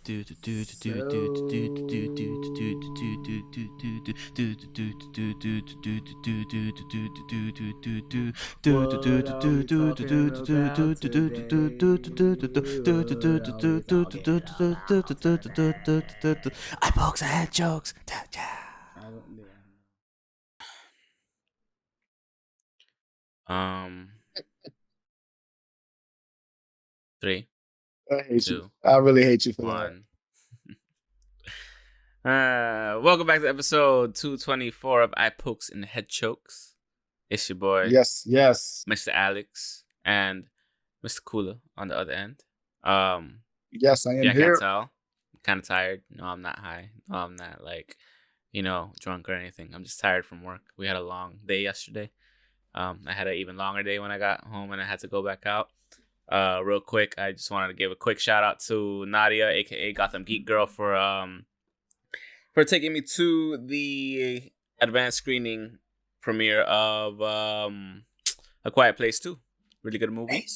Eyeballs and head jokes. Three, I hate two, you. I really hate you for one. Welcome back to episode 224 of Eye Pokes and Head Chokes. It's your boy, that. Yes. Mr. Alex, and Mr. Kula on the other end. Yes, I am yeah, I here. can't tell. I'm kind of tired. No, I'm not high. No, I'm not drunk or anything. I'm just tired from work. We had a long day yesterday. I had an even longer day when I got home and I had to go back out. Real quick, I just wanted to give a quick shout out to Nadia, aka Gotham Geek Girl, for taking me to the advanced screening premiere of A Quiet Place 2. Really good movie.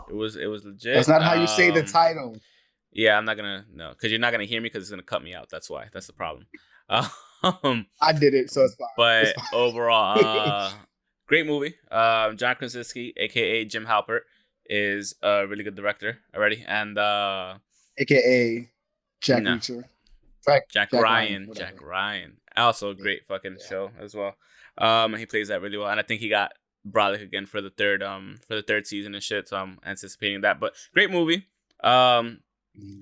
It was legit. That's not how you say the title. Yeah, I'm not gonna because you're not gonna hear me because it's gonna cut me out. That's why. That's the problem. I did it, so it's fine. But it's fine. Overall, great movie. John Krasinski, aka Jim Halpert, is a really good director already, and aka Jack Reacher. Jack Ryan. Also a great fucking show as well. He plays that really well, and I think he got Brolic again for the third season and shit. So I'm anticipating that. But great movie.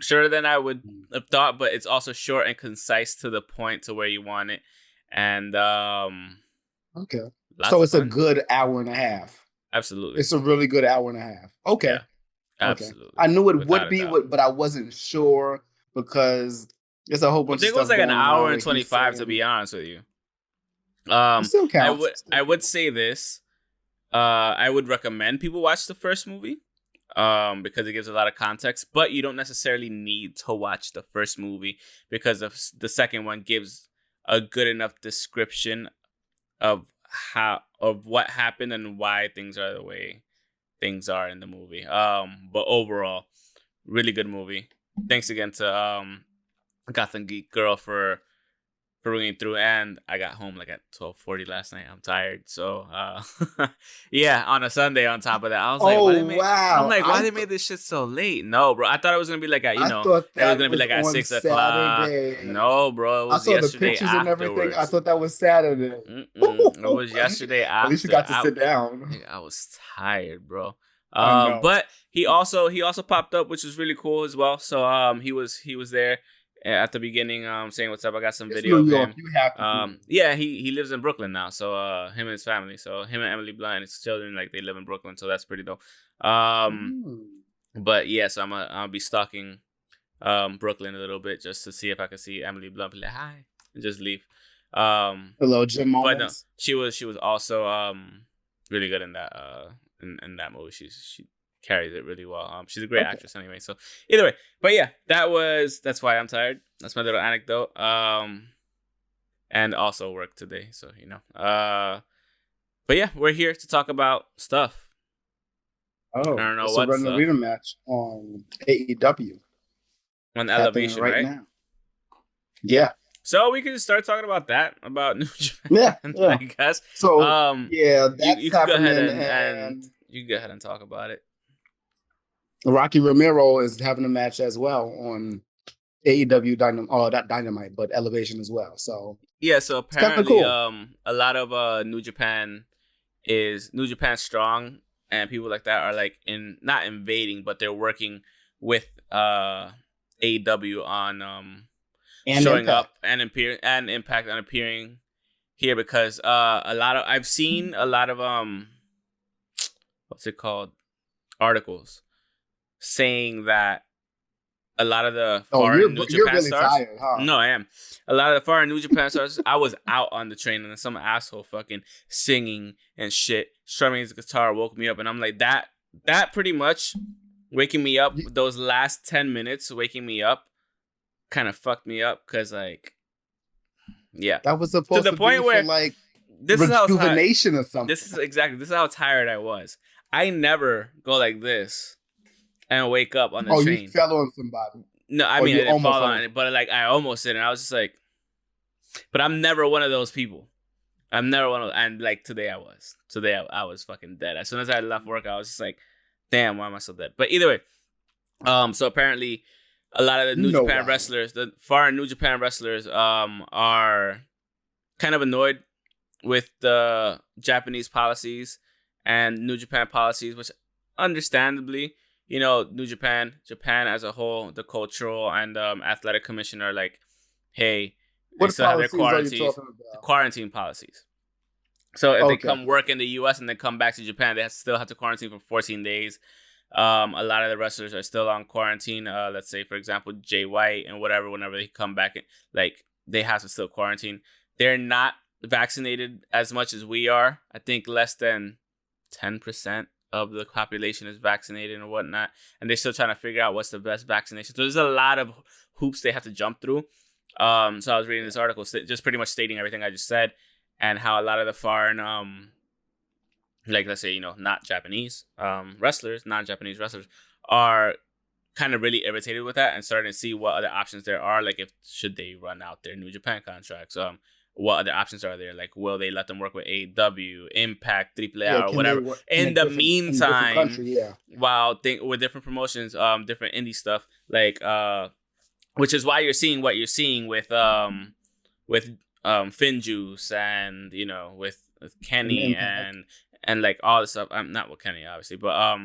Shorter than I would have thought, but it's also short and concise to the point to where you want it. And okay, so it's a good hour and a half. Absolutely, it's a really good hour and a half. Okay, yeah, absolutely. Okay. I knew it would be, but I wasn't sure because there's a whole bunch. I think it was like an hour and 25, to be honest with you. Still counts. I would say this. I would recommend people watch the first movie. Because it gives a lot of context, but you don't necessarily need to watch the first movie because the second one gives a good enough description of what happened and why things are the way things are in the movie. But overall, really good movie. Thanks again to Gotham Geek Girl for bringing through, and I got home like at 12:40 last night. I'm tired, so yeah, on a Sunday on top of that, I was like, why they made this shit so late? No, bro, I thought it was gonna be like at it was gonna be like at 6 o'clock. No, bro, it was yesterday. I saw the pictures and everything. I thought that was Saturday. It was yesterday after. At least you got to sit down. I was tired, bro. But he also popped up, which was really cool as well. So he was there at the beginning, saying what's up. I got some video of him. You have to yeah, he lives in Brooklyn now. So him and his family. So him and Emily Blunt and his children, like, they live in Brooklyn. So that's pretty dope. But yeah, so I'll be stalking Brooklyn a little bit just to see if I can see Emily Blunt, be like hi, and just leave. Hello, Jim moments. But no, she was also really good in that in that movie. She carries it really well. She's a great actress anyway. So either way, but yeah, that's why I'm tired. That's my little anecdote. And also work today. So but yeah, we're here to talk about stuff. Oh, I don't know what stuff. Arena match on AEW on Elevation right now. Yeah. So we can just start talking about that, about New Japan. Yeah. I guess. So yeah, that's you can go ahead and you can go ahead and talk about it. Rocky Romero is having a match as well on AEW Dynamite, but Elevation as well. So yeah, so apparently, cool. A lot of New Japan strong, and people like that are like not invading, but they're working with AEW on showing up and Impact on appearing here because I've seen a lot of what's it called, articles saying that a lot of the foreign New Japan really stars. Tired, huh? No, I am. A lot of the foreign New Japan stars. I was out on the train and then some asshole fucking singing and shit, strumming his guitar, woke me up, and I'm like, that pretty much waking me up. Those last 10 minutes waking me up kind of fucked me up because, like, yeah, that was supposed to the point where, like, this rejuvenation or something. This is how tired I was. I never go like this and wake up on the train. You fell on somebody. No, I Or mean, I you didn't almost fall on almost- it, but like I almost did, and I was just like, but I'm never one of those people. I'm never one of, and like today I was. Today I was fucking dead. As soon as I left work, I was just like, damn, why am I so dead? But either way, so apparently, a lot of the You New know Japan why. wrestlers, the foreign New Japan wrestlers, are kind of annoyed with the Japanese policies and New Japan policies, which understandably, you know, Japan as a whole, the cultural and athletic commission are like, hey, they What still have their policies are you talking about? quarantine policies. So if they Okay. come work in the U.S. and then come back to Japan, they still have to quarantine for 14 days. A lot of the wrestlers are still on quarantine. Let's say, for example, Jay White and whatever, whenever they come back, like they have to still quarantine. They're not vaccinated as much as we are. I think less than 10% of the population is vaccinated and whatnot. And they're still trying to figure out what's the best vaccination. So there's a lot of hoops they have to jump through. So I was reading this article just pretty much stating everything I just said, and how a lot of the foreign, like let's say, you know, not Japanese wrestlers, non-Japanese wrestlers are kind of really irritated with that and starting to see what other options there are. Like, if should they run out their New Japan contracts? What other options are there? Like, will they let them work with AEW, Impact, AAA, or whatever? In the meantime, country, while with different promotions, different indie stuff, like which is why you're seeing what you're seeing with Finjuice and, you know, with Kenny and like all this stuff. I'm not with Kenny obviously, but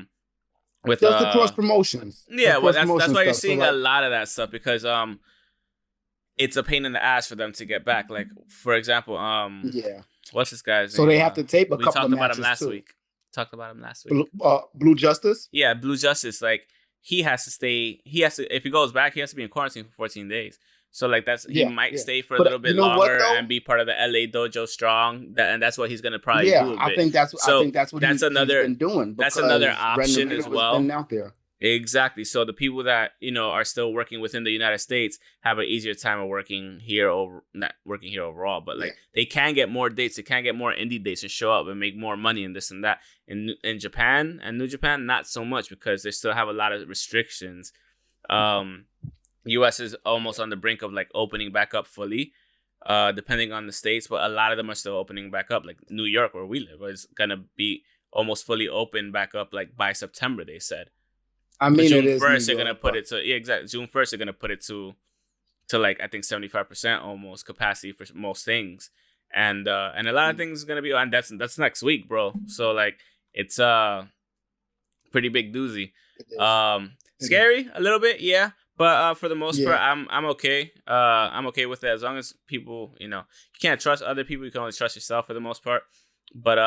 with just the cross promotions. Yeah, well, that's why you're seeing a lot of that stuff, because it's a pain in the ass for them to get back. Like, for example, what's this guy's name? So they have to tape a couple of matches. We talked about him last week. Blue Justice? Yeah, Blue Justice. Like, he has to stay. If he goes back, he has to be in quarantine for 14 days. So like he might stay for a little bit longer and be part of the LA Dojo Strong. And that's what he's gonna probably do. I think that's what he's been doing. That's another option as well. Been out there. Exactly. So the people that, you know, are still working within the United States have an easier time of working here not working here overall, but like they can get more dates, they can get more indie dates and show up and make more money and this and that. In Japan and New Japan, not so much, because they still have a lot of restrictions. US is almost on the brink of like opening back up fully, depending on the states, but a lot of them are still opening back up. Like New York, where we live, is gonna be almost fully open back up like by September, they said. I mean, June 1st, they're gonna put it to exactly. June 1st, they're gonna put it to like, I think 75% almost capacity for most things, and a lot of things is gonna be on. That's next week, bro. So like, it's pretty big doozy. Scary a little bit, yeah, but for the most part, I'm okay. I'm okay with it, as long as people, you know, you can't trust other people. You can only trust yourself for the most part. But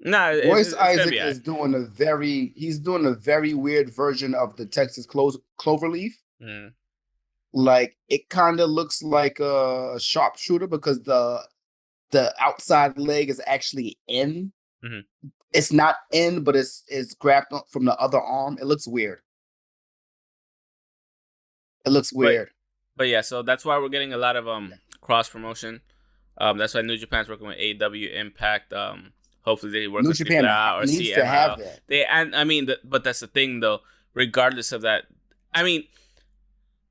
Royce Isaac is doing a very weird version of the Texas Cloverleaf. Mm. Like, it kind of looks like a sharpshooter, because the outside leg is actually in. Mm-hmm. It's not in, but it's grabbed from the other arm. It looks weird. But yeah, so that's why we're getting a lot of cross promotion. That's why New Japan's working with AEW, Impact. Hopefully they work with AAA or CMLL. To have that. But that's the thing though. Regardless of that, I mean,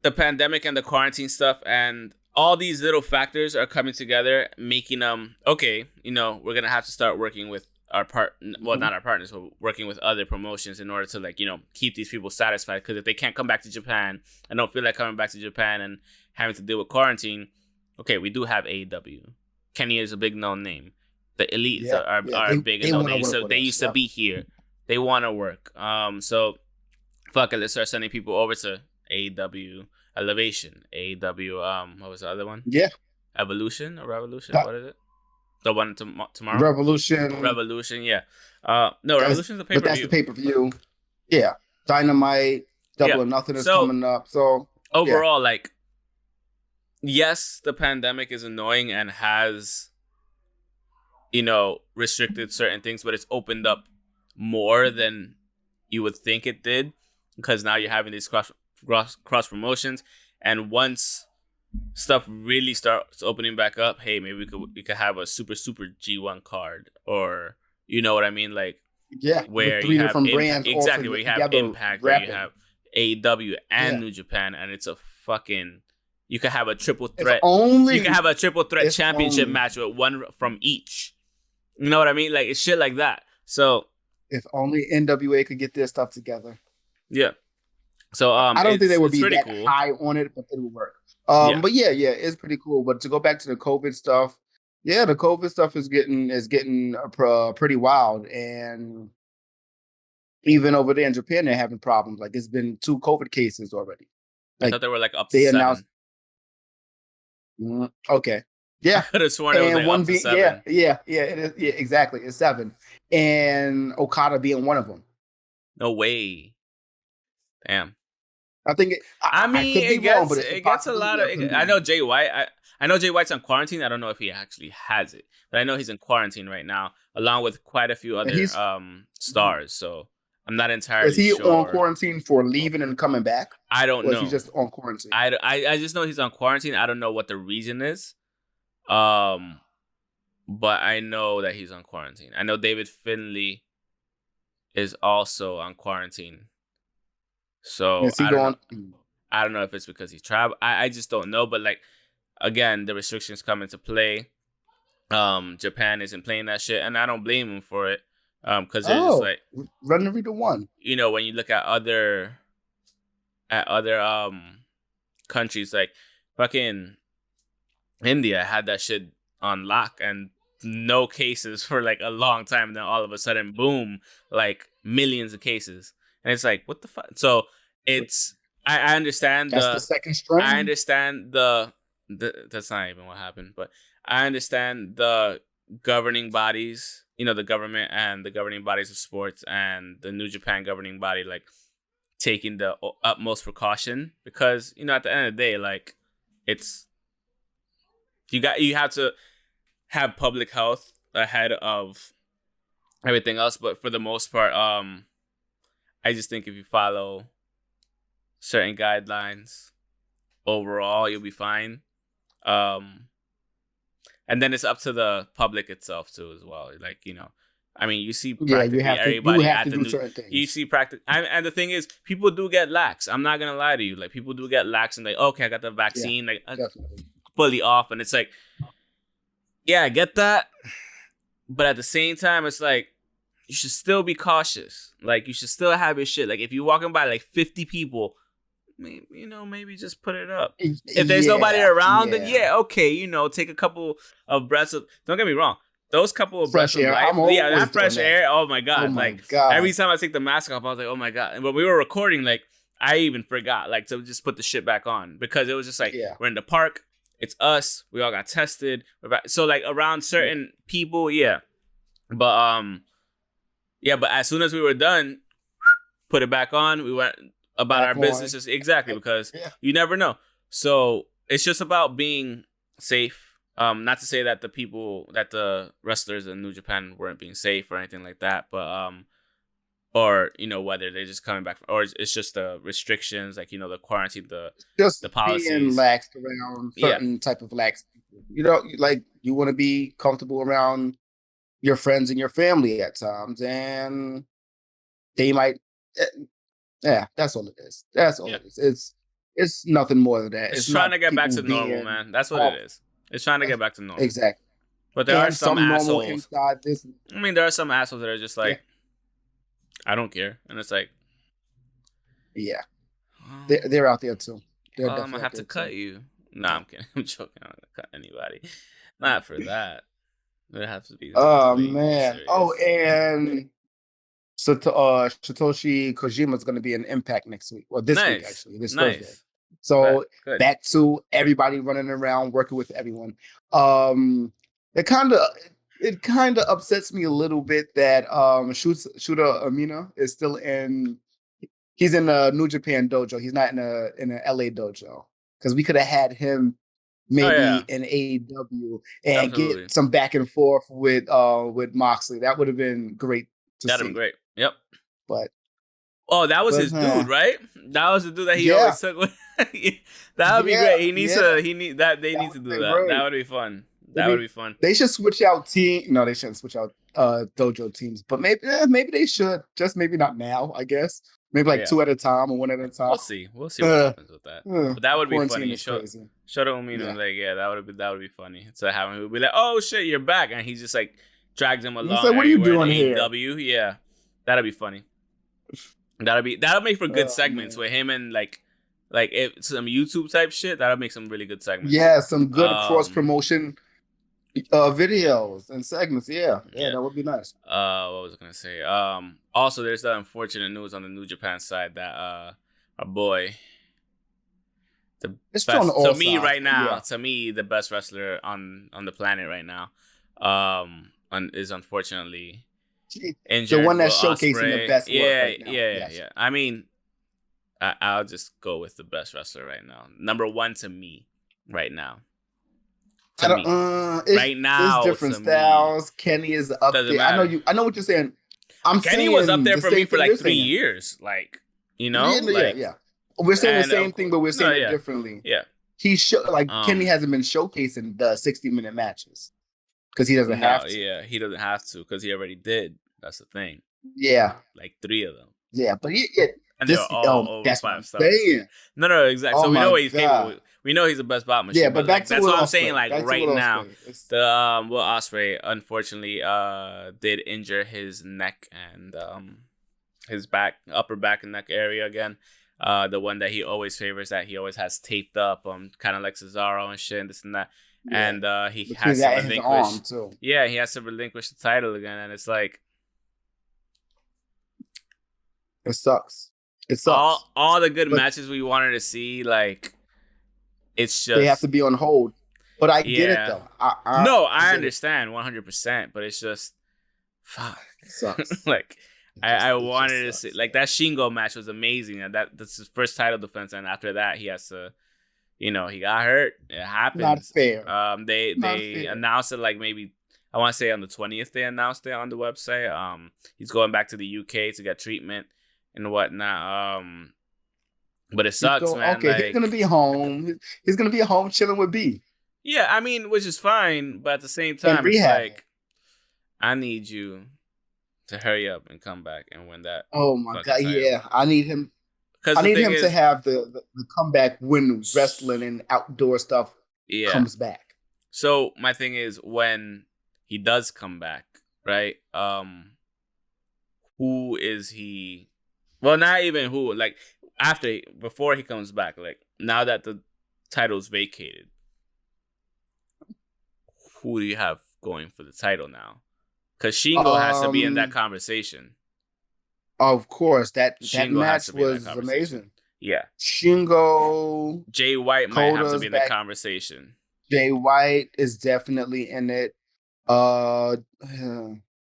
the pandemic and the quarantine stuff and all these little factors are coming together, making okay. You know, we're gonna have to start working with our not our partners, but working with other promotions in order to, like, you know, keep these people satisfied. Because if they can't come back to Japan and don't feel like coming back to Japan and having to deal with quarantine, okay, we do have AEW. Kenny is a big known name. The Elites are big and known. They used to be here. They want to work. So fuck it, let's start sending people over to AEW Elevation, AEW. What was the other one? Yeah, Evolution or Revolution? What is it? The one tomorrow? Revolution, yeah. No, Revolution's the pay-per-view. But that's the pay-per-view. Yeah. Dynamite, Double or Nothing is coming up. So overall, like, yes, the pandemic is annoying and has, you know, restricted certain things, but it's opened up more than you would think it did, because now you're having these cross promotions, and once stuff really starts opening back up, hey, maybe we could have a super G1 card, or, you know what I mean, like, where three you have different brands, exactly, where you have Impact, where you have AEW and New Japan, and it's a fucking. You could have a triple threat. You can have a triple threat championship match with one from each. You know what I mean? Like it's shit like that. So if only NWA could get their stuff together. Yeah. So I don't think they would be that high on it, but it would work. But yeah, it's pretty cool. But to go back to the COVID stuff, the COVID stuff is getting pretty wild, and even over there in Japan, they're having problems. Like it's been 2 COVID cases already. Like, I thought they were like up to 7. Announced. Okay. Yeah. I could have sworn it was like up to 7. Yeah, it is. Yeah, exactly. It's 7, and Okada being one of them. No way. Damn. I think. It gets a lot of. I know Jay White. I know Jay White's on quarantine. I don't know if he actually has it, but I know he's in quarantine right now, along with quite a few other stars. So I'm not entirely sure. Is he on quarantine for leaving and coming back? I don't know. Or is he just on quarantine? I just know he's on quarantine. I don't know what the reason is. But I know that he's on quarantine. I know David Finlay is also on quarantine. So I don't know if it's because he's traveled. I just don't know. But like, again, the restrictions come into play. Japan isn't playing that shit, and I don't blame him for it. Because they're just like run every to one. You know, when you look at other countries, like fucking India had that shit on lock and no cases for like a long time. And then all of a sudden, boom, like millions of cases. And it's like, what the fuck? So it's, I understand that's the second strain. I understand the that's not even what happened, but I understand the governing bodies, you know, the government and the governing bodies of sports and the New Japan governing body, like taking the utmost precaution because, you know, at the end of the day, like it's, you have to have public health ahead of everything else. But for the most part, I just think if you follow certain guidelines overall, you'll be fine. And then it's up to the public itself too, as well. Like, you know, I mean, you see practically everybody at the new. You see practice, and the thing is, people do get lax. I'm not gonna lie to you. Like, people do get lax and like, okay, I got the vaccine, like fully off, and it's like, yeah, I get that, but at the same time, it's like you should still be cautious. Like, you should still have your shit. Like, if you're walking by like 50 people. Maybe just put it up. If there's nobody around, then okay, take a couple of breaths of. Don't get me wrong, those couple of breaths of life, that fresh air. Oh my god! Every time I take the mask off, I was like, oh my god. And when we were recording, like, I even forgot like to just put the shit back on because it was just like we're in the park. It's us. We all got tested. So like around certain people, but but as soon as we were done, put it back on. We went about our businesses because you never know. So it's just about being safe. Not to say that the wrestlers in New Japan weren't being safe or anything like that, but or whether they're just coming back, or it's just the restrictions, like the quarantine, the policies being laxed around certain type of lax people. Like you want to be comfortable around your friends and your family at times, and they might. Yeah, that's all it is. That's all it is. It's nothing more than that. It's trying to get back to normal, man. That's what it is. It's trying to get back to normal. Exactly. But there are some assholes. I mean, there are some assholes that are just like, I don't care, and it's like, they're out there too. I'm gonna have to cut you. Nah, I'm kidding. I'm joking. I'm not gonna cut anybody. Not for that. It has to be. Oh man. Serious. Oh, and. So Satoshi Kojima is going to be in Impact next week, or this week actually, this Thursday. So back to everybody running around working with everyone. It kind of upsets me a little bit that Shuta Umino is still in. He's in a New Japan dojo. He's not in a LA dojo, because we could have had him maybe in AEW and get some back and forth with Moxley. That would have been great. That'd been great. Yep. But that was his dude, right? That was the dude that he always took with. That would be great. He needs to. He need that. They need to do that. Great. That would be fun. That would be fun. They should switch out team. No, they shouldn't switch out dojo teams. But maybe they should. Just maybe not now, I guess. Maybe like 2 at a time or 1 at a time. We'll see what happens with that. But that would be funny. Shota Umino, like, yeah, that would be funny. So having him be like, oh shit, you're back, and he just like drags him along. Like, what are you doing here? AEW, yeah, that'd be funny. That'll make for good segments with him and like if some YouTube type shit. That'll make some really good segments. Yeah, some good cross promotion videos and segments. Yeah, that would be nice. What was I gonna say? Also, there's that unfortunate news on the New Japan side that our boy, the best, to me right now, the best wrestler on the planet right now, is unfortunately injured. The one that's showcasing Ospreay. The best work right now. Yeah. I mean, I'll just go with the best wrestler right now. Number one to me right now. Right now, there's different styles. Kenny is up there. Matter. I know what you're saying. Kenny was up there for me for like 3 years. Like, you know, yeah. We're saying the same thing, but we're saying it differently. Yeah, Kenny hasn't been showcasing the 60-minute matches because he doesn't have to. Yeah, he doesn't have to because he already did. That's the thing. Yeah, like 3 of them. Yeah, but and they're all over 5 stars. No, exactly. So we know he's capable. We know he's the best bot machine. Yeah, but that's what I'm saying. Like right now, the Will Ospreay unfortunately did injure his neck and his upper back and neck area again. The one that he always favors, that he always has taped up, kind of like Cesaro and shit and this and that. Yeah. And he has to relinquish. Yeah, he has to relinquish the title again, and it's like it sucks. It sucks. All the good matches we wanted to see, like. It's just they have to be on hold, but I get it though. I understand 100%, but it's just fuck. It sucks. Like I wanted to see, like, that Shingo match was amazing, and that's his first title defense, and after that he has to, he got hurt. It happens. Not fair. They announced it like maybe I want to say on the 20th they announced it on the website. He's going back to the UK to get treatment and whatnot. But it sucks, man. Okay, he's gonna be home. He's gonna be home chilling with B. Yeah, I mean, which is fine, but at the same time, it's like I need you to hurry up and come back and win that. Oh my god, title. Yeah, I need him. I need him to have the comeback when wrestling and outdoor stuff comes back. So my thing is, when he does come back, right? Who is he? Well, not even who. Like. Before he comes back, like, now that the title's vacated, who do you have going for the title now? Because Shingo has to be in that conversation. Of course, that match was amazing. Yeah, Shingo, Jay White might have to be in the conversation. Jay White is definitely in it.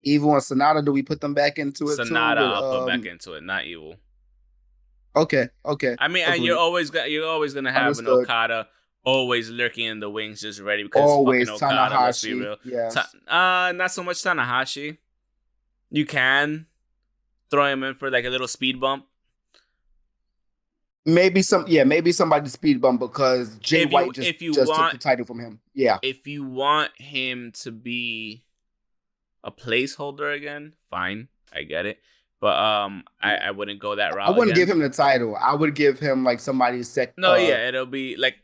Evil and Sonata, do we put them back into it? Sonata, I'll put back into it, not Evil. Okay. I mean, and you're always gonna have an Okada always lurking in the wings, just ready because always fucking Okada. Let's be real. Yes. Not so much Tanahashi. You can throw him in for like a little speed bump. Maybe somebody speed bump because Jay White just took the title from him. Yeah. If you want him to be a placeholder again, fine, I get it. But I wouldn't go that route. I wouldn't give him the title. I would give him like somebody's second. No, it'll be like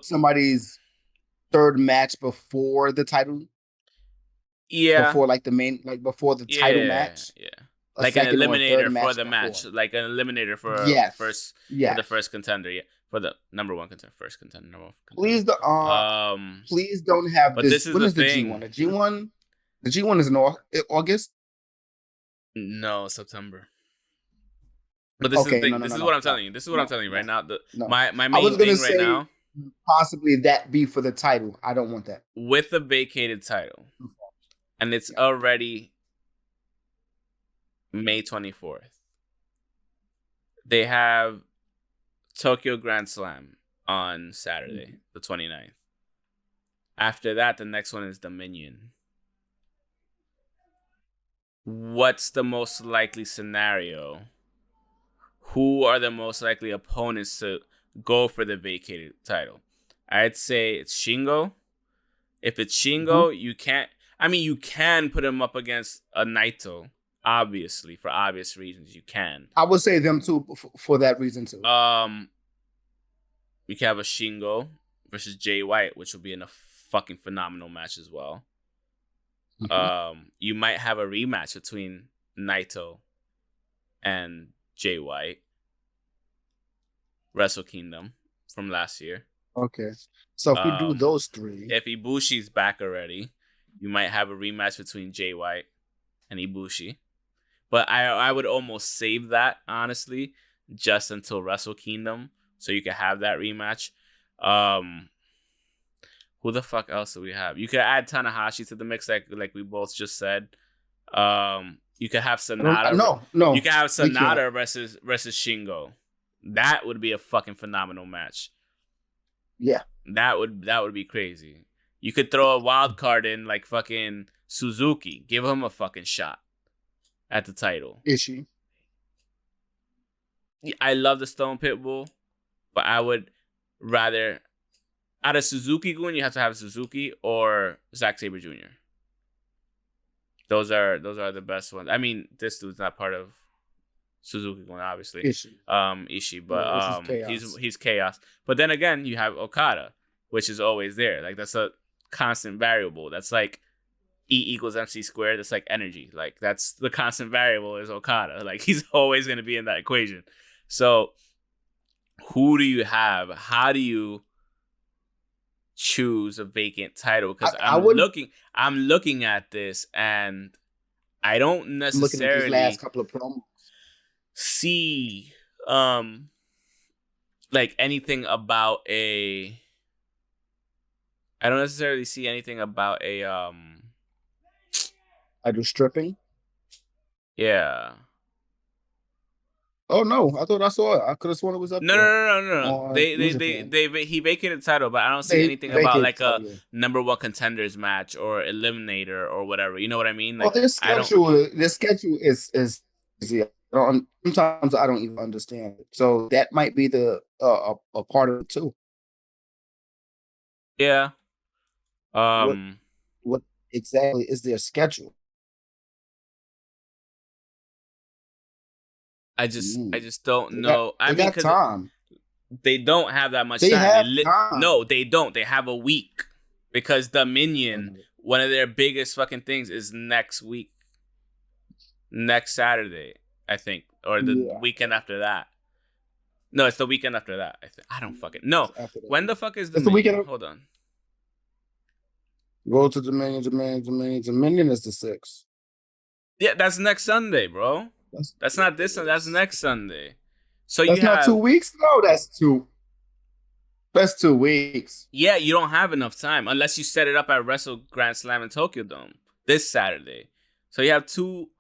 somebody's third match before the title. Yeah, before like the main, like before the title match. Yeah, like an eliminator for the match, like an eliminator for the first contender. Yeah, for the number one contender, first contender. Number one contender. Please don't have but this. This is when the is the thing. The G1 is in August. No, September. But this is the thing. This is what I'm telling you. This is what I'm telling you right now. My main thing right now. Possibly that be for the title. I don't want that. With the vacated title. And it's already May 24th. They have Tokyo Grand Slam on Saturday, the 29th. After that, the next one is Dominion. What's the most likely scenario? Who are the most likely opponents to go for the vacated title? I'd say it's Shingo. If it's Shingo, you can't. I mean, you can put him up against a Naito, obviously, for obvious reasons, you can. I would say them too for that reason too. We can have a Shingo versus Jay White, which will be in a fucking phenomenal match as well. You might have a rematch between Naito and Jay White. Wrestle Kingdom from last year. Okay. So if we do those three. If Ibushi's back already, you might have a rematch between Jay White and Ibushi. But I would almost save that, honestly, just until Wrestle Kingdom, so you can have that rematch. Who the fuck else do we have? You could add Tanahashi to the mix, like we both just said. You could have Sonata. No. You could have Sonata versus Shingo. That would be a fucking phenomenal match. Yeah. That would be crazy. You could throw a wild card in like fucking Suzuki. Give him a fucking shot at the title. Ishii. I love the Stone Pitbull, but I would rather out of Suzuki-gun, you have to have Suzuki or Zack Sabre Jr. Those are the best ones. I mean, this dude's not part of Suzuki-gun, obviously. Ishii, but he's chaos. But then again, you have Okada, which is always there. Like that's a constant variable. That's like E = MC squared. That's like energy. Like that's the constant variable is Okada. Like he's always going to be in that equation. So who do you have? How do you choose a vacant title? Because I'm looking at this and I don't necessarily looking at these last couple of promos. See like anything about a I don't necessarily see anything about a I do stripping. Yeah. Oh no! I thought I saw it. I could have sworn it was up. No. He vacated the title, but I don't see anything about like a number one contenders match or eliminator or whatever. You know what I mean? Like, their schedule is easy. Sometimes I don't even understand it. So that might be the a part of it too. Yeah. What exactly is their schedule? I just don't know. I mean, time. They don't have that much time. Time. No, they don't. They have a week because Dominion, one of their biggest fucking things is next week, next Saturday, I think, or the weekend after that. No, it's the weekend after that. I think. I don't fucking know. When the fuck is the weekend? Hold on. Go to Dominion. Dominion is the 6th. Yeah, that's next Sunday, bro. That's not this Sunday. That's next Sunday. So that's not 2 weeks. No, that's 2. That's 2 weeks. Yeah, you don't have enough time unless you set it up at Wrestle Grand Slam in Tokyo Dome this Saturday. So you have two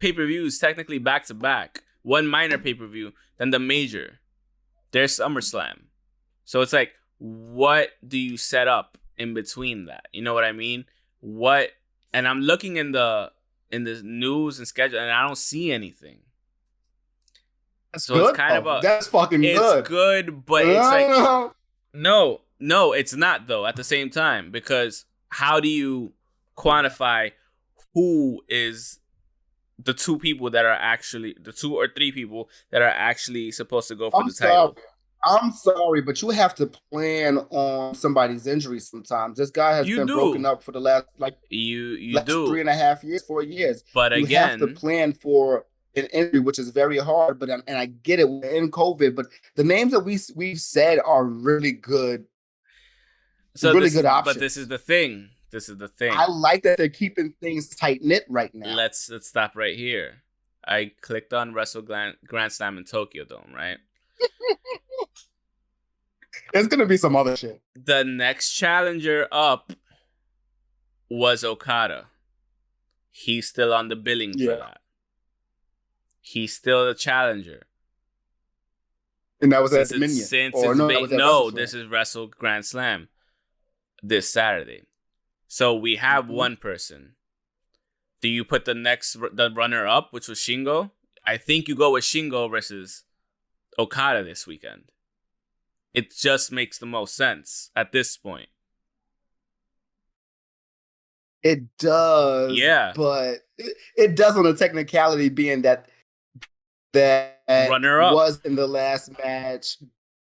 pay-per-views technically back to back. One minor pay-per-view, then the major. There's SummerSlam. So it's like, what do you set up in between that? You know what I mean? What? And I'm looking in the news and schedule, and I don't see anything. That's so good. It's kind of that's fucking good. It's good, but it's like no, it's not though. At the same time, because how do you quantify who is the 2 people that are actually the 2 or 3 people that are actually supposed to go for the title? I'm sorry, but you have to plan on somebody's injury sometimes. This guy has been broken up for the last you last do 3.5 years, 4 years. But you again, have to plan for an injury, which is very hard. But and I get it, we're in COVID, but the names that we've said are really good. So really good options. But this is the thing. I like that they're keeping things tight knit right now. Let's stop right here. I clicked on Wrestle Grand Slam in Tokyo Dome, right? There's gonna be some other shit. The next challenger up was Okada. He's still on the billing for that. He's still the challenger. And that was at Dominion. This is Wrestle Grand Slam this Saturday. So we have one person. Do you put the runner up, which was Shingo? I think you go with Shingo versus Okada this weekend. It just makes the most sense at this point. It does. Yeah. But it does on a technicality being that runner up was in the last match,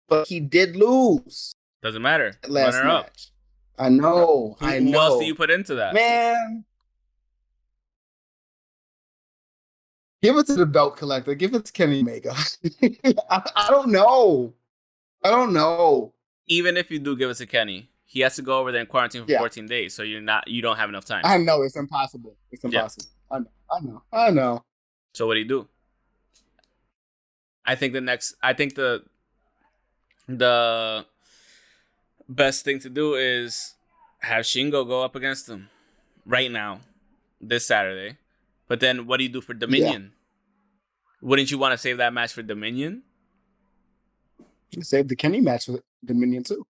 but he did lose. Doesn't matter. Last runner match. Up. I know. Who else do you put into that? Man. Give it to the belt collector. Give it to Kenny Omega. I don't know. Even if you do give it to Kenny, he has to go over there and quarantine for 14 days. So you don't have enough time. I know it's impossible. Yeah. I know. So what do you do? I think the best thing to do is have Shingo go up against him right now, this Saturday. But then what do you do for Dominion? Yeah. Wouldn't you want to save that match for Dominion? You save the Kenny match for Dominion too.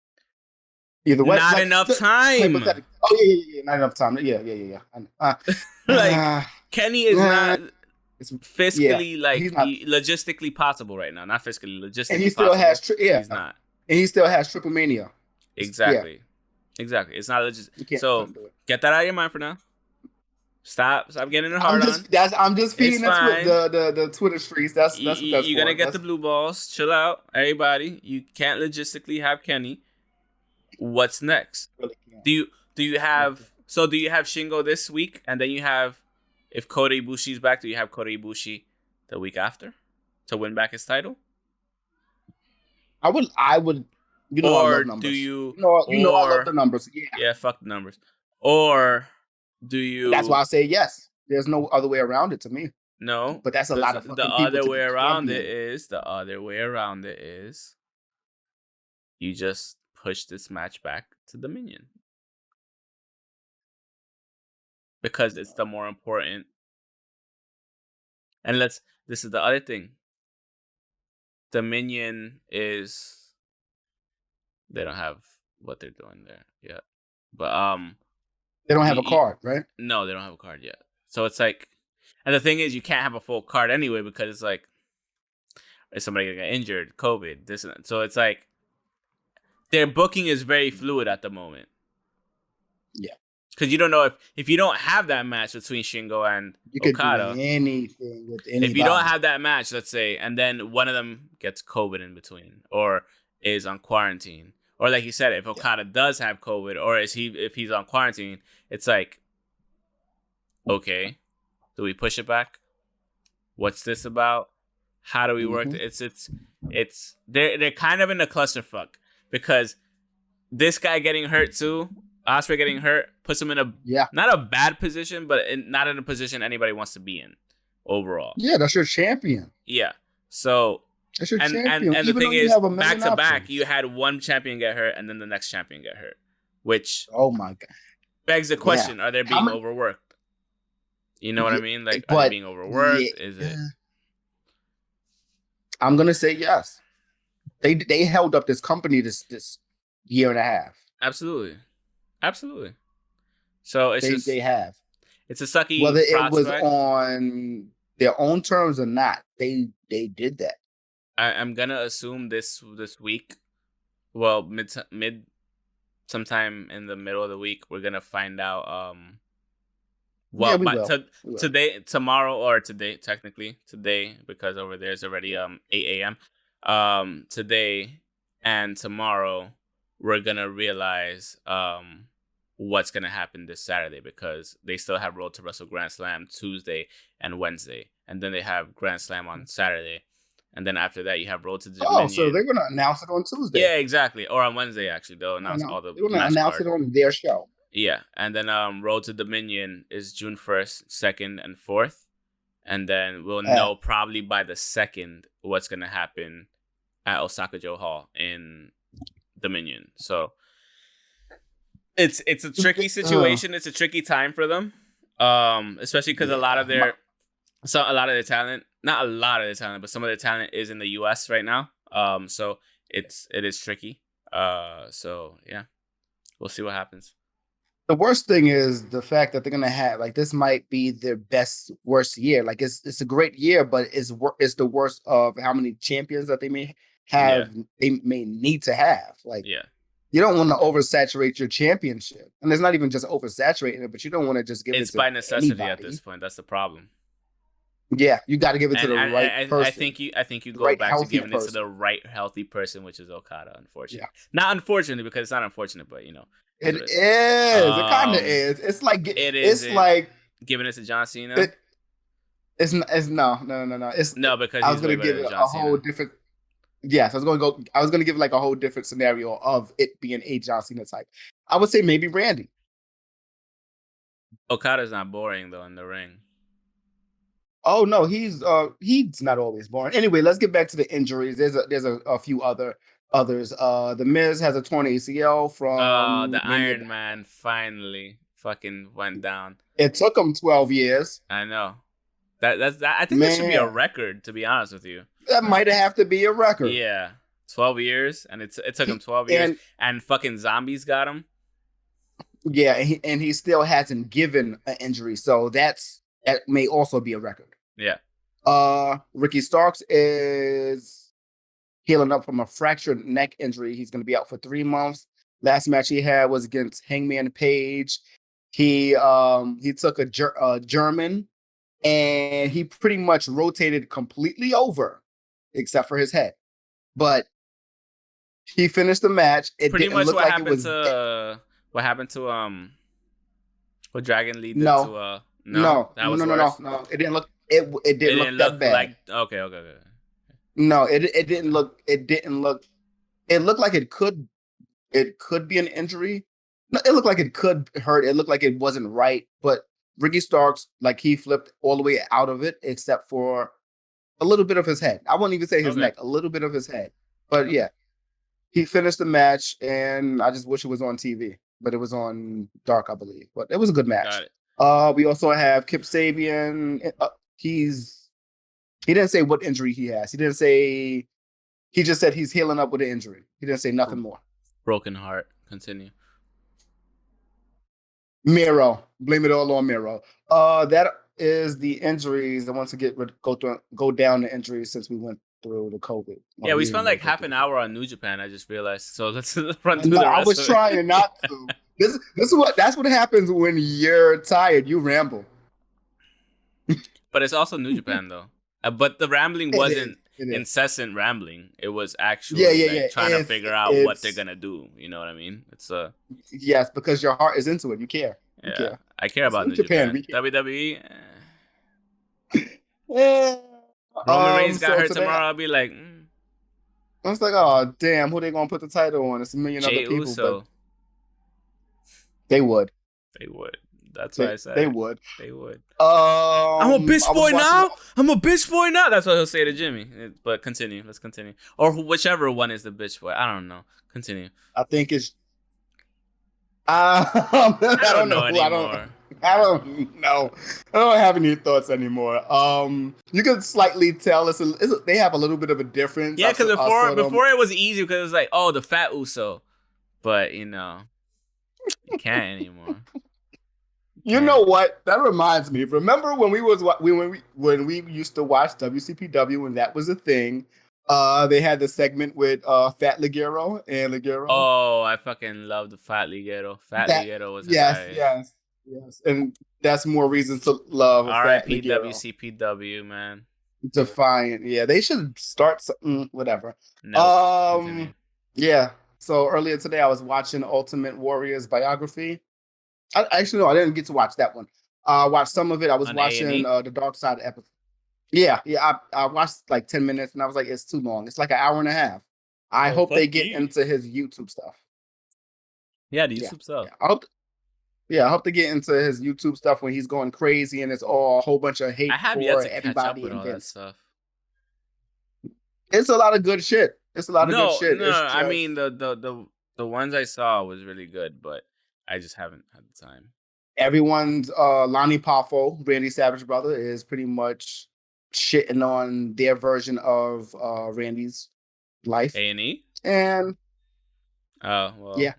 Either way, not enough time. Oh yeah, not enough time. Yeah. Kenny is not fiscally logistically possible right now. Not fiscally, logistically. And he still has he's not. And he still has Triple Mania. Exactly. Yeah. Exactly. It's not logistic. So get that out of your mind for now. Stop getting it hard on. I'm just feeding the Twitter streets. That's what that's you're gonna get the blue balls. Chill out, everybody. You can't logistically have Kenny. What's next? Really do you have Shingo this week, and then you have, if Kota Ibushi's back, do you have Kota Ibushi the week after to win back his title? I would. You know, or I love numbers. Do you? I love the numbers. Yeah, fuck the numbers. Or do you? That's why I say yes. There's no other way around it to me. No, but that's a lot of the other way around it is you just push this match back to Dominion because it's the more important. And this is the other thing. Dominion is, they don't have what they're doing there yet, but they don't have a card, right? No, they don't have a card yet. So it's like, and the thing is, you can't have a full card anyway because it's like, is somebody gonna get injured, COVID, this and that. So it's like, their booking is very fluid at the moment. Yeah. Because you don't know if you don't have that match between Shingo and Okada. Do anything with anybody. If you don't have that match, let's say, and then one of them gets COVID in between or is on quarantine. Or like you said, if Okada does have COVID or if he's on quarantine, it's like, okay, do we push it back? What's this about? How do we work? It's they're kind of in a clusterfuck. Because this guy getting hurt too, Ospreay getting hurt, puts him in not a bad position, but not in a position anybody wants to be in overall. Yeah, that's your champion. Yeah. So that's your champion. And the thing is, back to back, you had one champion get hurt and then the next champion get hurt. Which my God. Begs the question, are they being overworked? You know what I mean? Like, are they being overworked? Is it? I'm gonna say yes. They held up this company this year and a half. Absolutely. So it's they have. It's a sucky. Whether it was on their own terms or not, they did that. I'm gonna assume this week, well, mid sometime in the middle of the week, we're gonna find out. Tomorrow today, because over there is already 8 a.m. Today and tomorrow we're gonna realize what's gonna happen this Saturday, because they still have Road to Wrestle Grand Slam Tuesday and Wednesday, and then they have Grand Slam on Saturday, and then after that you have Road to Dominion. Oh, so they're gonna announce it on Tuesday? Yeah, exactly, or on Wednesday actually. They'll announce all the. They're gonna announce it on their show. Yeah, and then Road to Dominion is June 1st, 2nd, and 4th. And then we'll know probably by the 2nd what's going to happen at Osaka-jo Hall in Dominion. So it's a tricky situation. It's a tricky time for them, especially because a lot of their talent, not a lot of their talent, but some of their talent is in the U.S. right now. So it is tricky. So yeah, we'll see what happens. The worst thing is the fact that they're gonna have, like, this might be their worst year. Like, it's a great year, but it's the worst of how many champions that they may have. Yeah. They may need to have. Like, yeah, You don't want to oversaturate your championship, and it's not even just oversaturating it, but you don't want to just give it to It's by necessity anybody. at this point. That's the problem. Yeah, you got to give it to the right person. I think you go back to giving it to the right healthy person, which is Okada. Unfortunately, not unfortunately because it's not unfortunate, but you know, it is. It kind of is. It's like it's like giving it to John Cena. It's no. It's because I was going to give it a whole different. Yes, I was going to give like a whole different scenario of it being a John Cena type. I would say maybe Randy. Okada's not boring though in the ring. Oh no, he's not always boring. Anyway, let's get back to the injuries. There's a few others. The Miz has a torn ACL from the Iron Man finally fucking went down. It took him 12 years. I know. That I think that should be a record, to be honest with you. That might have to be a record. Yeah. 12 years, and it took him 12 years, and fucking zombies got him. Yeah, and he still hasn't given an injury, so that may also be a record. Yeah. Ricky Starks is healing up from a fractured neck injury. He's going to be out for 3 months. Last match he had was against Hangman Page. He took a German, and he pretty much rotated completely over, except for his head. But he finished the match. It pretty didn't much look what like happened it was to what happened to what Dragon Lee did to no. It didn't look it didn't look that bad. Like, okay. No, it didn't look. It looked like it could be an injury. No, it looked like it could hurt. It looked like it wasn't right. But Ricky Starks, like, he flipped all the way out of it, except for a little bit of his head. I wouldn't even say his neck, a little bit of his head. But yeah, he finished the match, and I just wish it was on TV. But it was on Dark, I believe. But it was a good match. Got it. We also have Kip Sabian. He didn't say what injury he has. He didn't say. He just said he's healing up with an injury. He didn't say nothing more. Broken heart. Continue. Miro. Blame it all on Miro. That is the injuries. I want to go down the injuries since we went through the COVID. Yeah, we spent like half an hour on New Japan. I just realized. So let's run through the rest I was trying not to. That's what happens when you're tired. You ramble. But it's also New Japan though. But the rambling wasn't incessant rambling. It was actually trying to figure out what they're gonna do. You know what I mean? It's yes, because your heart is into it. You care. Yeah, you care. I care about New Japan. WWE. Roman Reigns got hurt tomorrow. I'll be like, I was like, oh damn, who they gonna put the title on? It's a million other people. Uso. But they would. That's what I said. They would. I'm a bitch boy now. I'm a bitch boy now. That's what he'll say to Jimmy. But continue. Let's continue. Or whichever one is the bitch boy. I don't know. Continue. I think it's. I don't know anymore. I don't know. I don't have any thoughts anymore. You can slightly tell they have a little bit of a difference. Yeah, because before it was easy because it was like, oh, the fat Uso, but you can't anymore. You know what? That reminds me. Remember when we used to watch WCPW and that was a thing? They had the segment with Fat Ligero and Ligero. Oh, I fucking love the Fat Ligero. Ligero was yes. And that's more reasons to love R.I.P. WCPW, man. Defiant. Yeah, they should start something. Whatever. No. Yeah. So earlier today, I was watching Ultimate Warrior's biography. I didn't get to watch that one. I watched some of it. I was watching the Dark Side episode. Yeah. I watched like 10 minutes, and I was like, it's too long. It's like an hour and a half. I hope they get into his YouTube stuff. Yeah, the YouTube stuff. I hope they get into his YouTube stuff when he's going crazy and it's all a whole bunch of hate for everybody and that stuff. It's a lot of good shit. It's a lot of good shit. No, I mean the ones I saw was really good, but I just haven't had the time. Everyone's Lonnie Poffo, Randy Savage brother, is pretty much shitting on their version of Randy's life. A&E? And oh, well, yeah.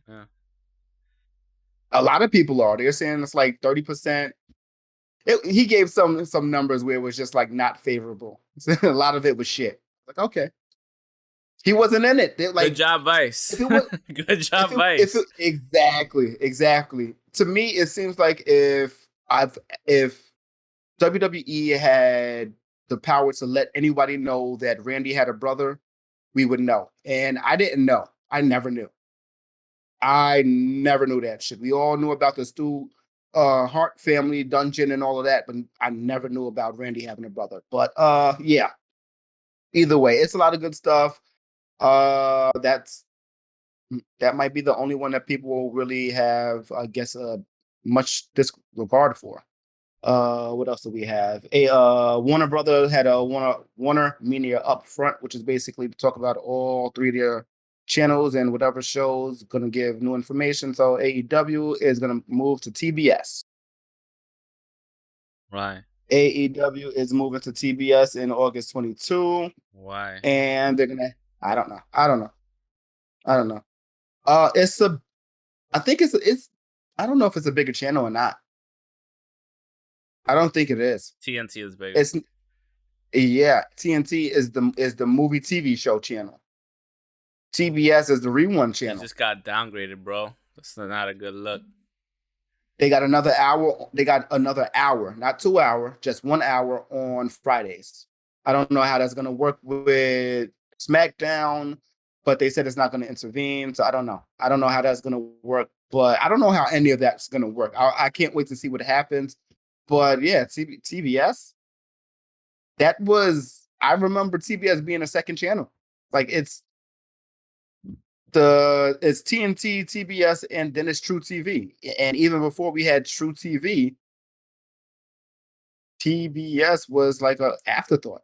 A lot of people are. They're saying it's like 30%. He gave some numbers where it was just like not favorable. A lot of it was shit. Like, okay. He wasn't in it. Good job, Vice. If it was, Good job, Vice. Exactly. To me, it seems like if WWE had the power to let anybody know that Randy had a brother, we would know. And I didn't know. I never knew. That shit. We all knew about the Stu Hart family dungeon and all of that, but I never knew about Randy having a brother. But yeah. Either way, it's a lot of good stuff. That might be the only one that people will really have, I guess, much disregard for. What else do we have? Warner Brother had a Warner Media Upfront, which is basically to talk about all three of their channels and whatever shows, going to give new information. So AEW is going to move to TBS. Right. AEW is moving to TBS in August 22. Why? And they're gonna. I don't know. I think it's. I don't know if it's a bigger channel or not. I don't think it is. TNT is big. TNT is the movie TV show channel. TBS is the rerun channel. You just got downgraded, bro. That's not a good look. They got another hour. Not 2 hours, just 1 hour on Fridays. I don't know how that's gonna work with SmackDown, but they said it's not gonna intervene. So I don't know. I don't know how that's gonna work, but I don't know how any of that's gonna work. I can't wait to see what happens. But yeah, TBS. I remember TBS being a second channel. Like it's TNT, TBS, and then it's True TV. And even before we had True TV, TBS was like an afterthought.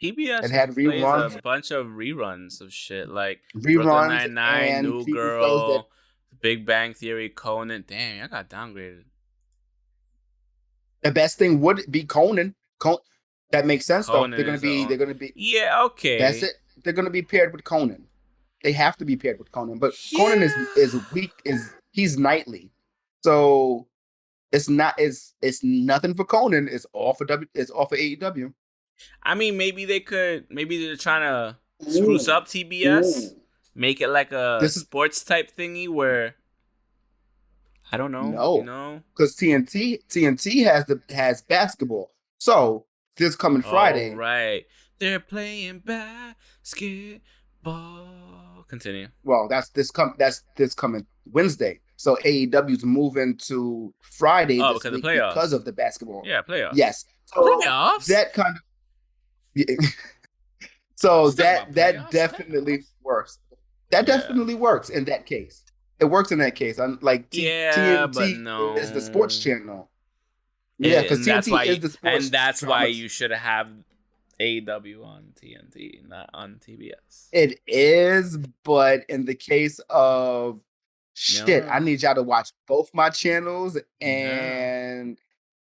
TBS it had reruns, a bunch of reruns of shit like reruns, Brooklyn Nine-Nine, New TV Girl, Big Bang Theory, Conan. Damn, I got downgraded. The best thing would be Conan. That makes sense though. They're gonna be. Yeah, okay. That's it. They're gonna be paired with Conan. They have to be paired with Conan, but Conan is weak. He's nightly, so it's nothing for Conan. It's all for AEW. I mean, maybe they're trying to spruce up TBS, make it like a sports type thingy where I don't know. No, you know, because TNT has basketball. So this coming Friday, right? They're playing basketball. Continue. Well, that's this coming Wednesday. So AEW's moving to Friday this week because of the basketball. Yeah, playoffs. Yes. So playoffs. That kind of. Yeah. So that definitely works. That definitely works in that case. It works in that case. Like TNT is the sports channel. Yeah, because TNT is the sports. And that's why you should have AEW on TNT, not on TBS. It is, but in the case of I need y'all to watch both my channels, and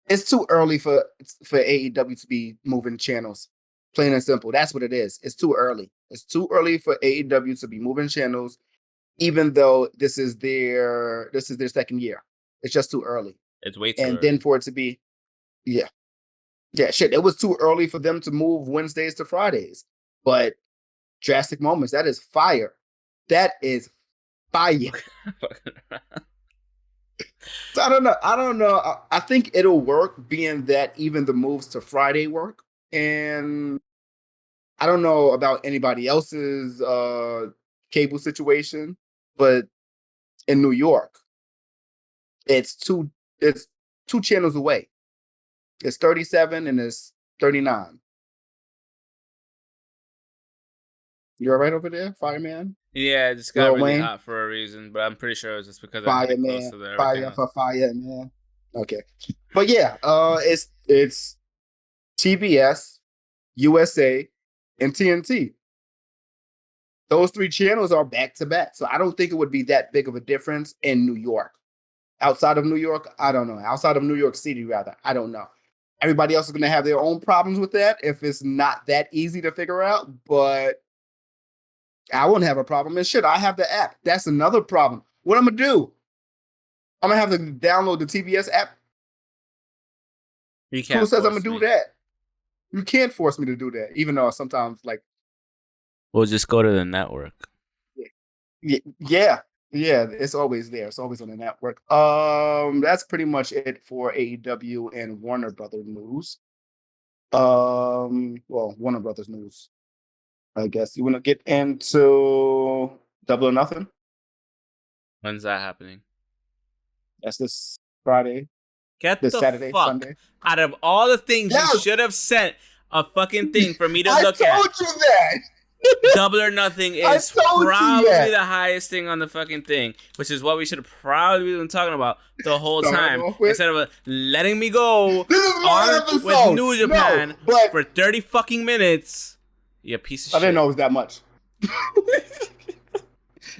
it's too early for AEW to be moving channels. Plain and simple. That's what it is. It's too early. It's too early for AEW to be moving channels, even though this is their second year. It's just too early. It's way too early. And then for it to be, yeah, shit. It was too early for them to move Wednesdays to Fridays. But Drastic Moments, that is fire. That is fire. So I don't know. I think it'll work, being that even the moves to Friday work. And I don't know about anybody else's cable situation, but in New York, it's two channels away. It's 37 and it's 39. You all right over there, Fireman? Yeah, it just got really hot for a reason, but I'm pretty sure it was just because I'm really close to there. Fireman. Okay. But yeah, it's TBS, USA, and TNT. Those three channels are back to back. So I don't think it would be that big of a difference in New York. Outside of New York, I don't know. Outside of New York City, rather, I don't know. Everybody else is going to have their own problems with that if it's not that easy to figure out, but I won't have a problem. And shit, I have the app. That's another problem. What I'm going to do? I'm going to have to download the TBS app. You can't. Who says I'm going to do that? You can't force me to do that, even though sometimes, like, We'll just go to the network. Yeah. It's always there. It's always on the network. That's pretty much it for AEW and Warner Brothers news. Warner Brothers news. I guess you want to get into Double or Nothing. When's that happening? That's this Friday. Get this the Saturday, fuck Sunday. Out of all the things you should have sent a fucking thing for me to look at. I told you that. Double or Nothing is probably the highest thing on the fucking thing, which is what we should have probably been talking about the whole time. Instead of letting me go on with New Japan for 30 fucking minutes. You piece of shit. I didn't know it was that much.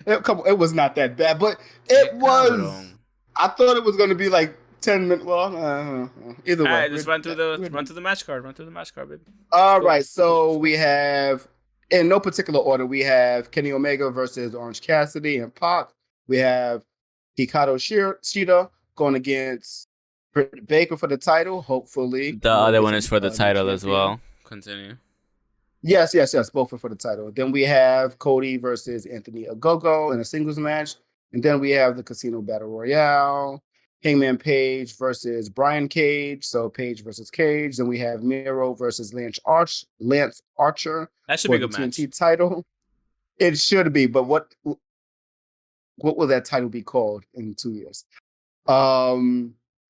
It was not that bad, but it was. I thought it was going to be like 10 minutes. Well, either way. All right, just run through the match card. Run through the match card, baby. All right, so we have, in no particular order, we have Kenny Omega versus Orange Cassidy and Pac. We have Hikaru Shida going against Britt Baker for the title, hopefully. The other one is for the title as well. Continue. Yes. Both are for the title. Then we have Cody versus Anthony Ogogo in a singles match. And then we have the Casino Battle Royale. Hangman Page versus Brian Cage. So Page versus Cage. Then we have Miro versus Lance Archer. That should be a good match. TNT title. It should be, but what will that title be called in 2 years?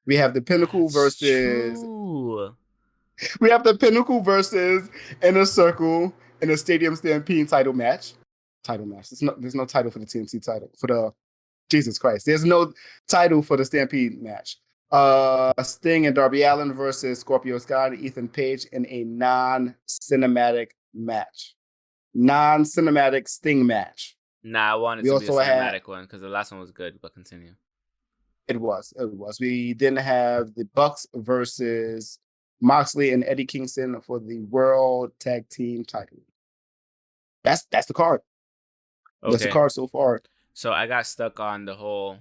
We have the Pinnacle versus. True. We have the Pinnacle versus Inner Circle in a Stadium Stampede title match. There's no title for the TNT title. For the Jesus Christ. There's no title for the Stampede match. Sting and Darby Allin versus Scorpio Sky and Ethan Page in a non-cinematic match. Non-cinematic Sting match. Nah, I wanted to be a cinematic one because the last one was good, but continue. It was. We then have the Bucks versus Moxley and Eddie Kingston for the World Tag Team title. That's the card. Okay. That's the card so far. So I got stuck on the whole,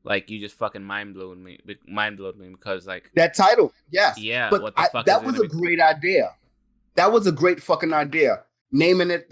like, you just fucking mind blowed me because, like, that title. Yes. Yeah. But what the fuck that was a great idea. That was a great fucking idea. Naming that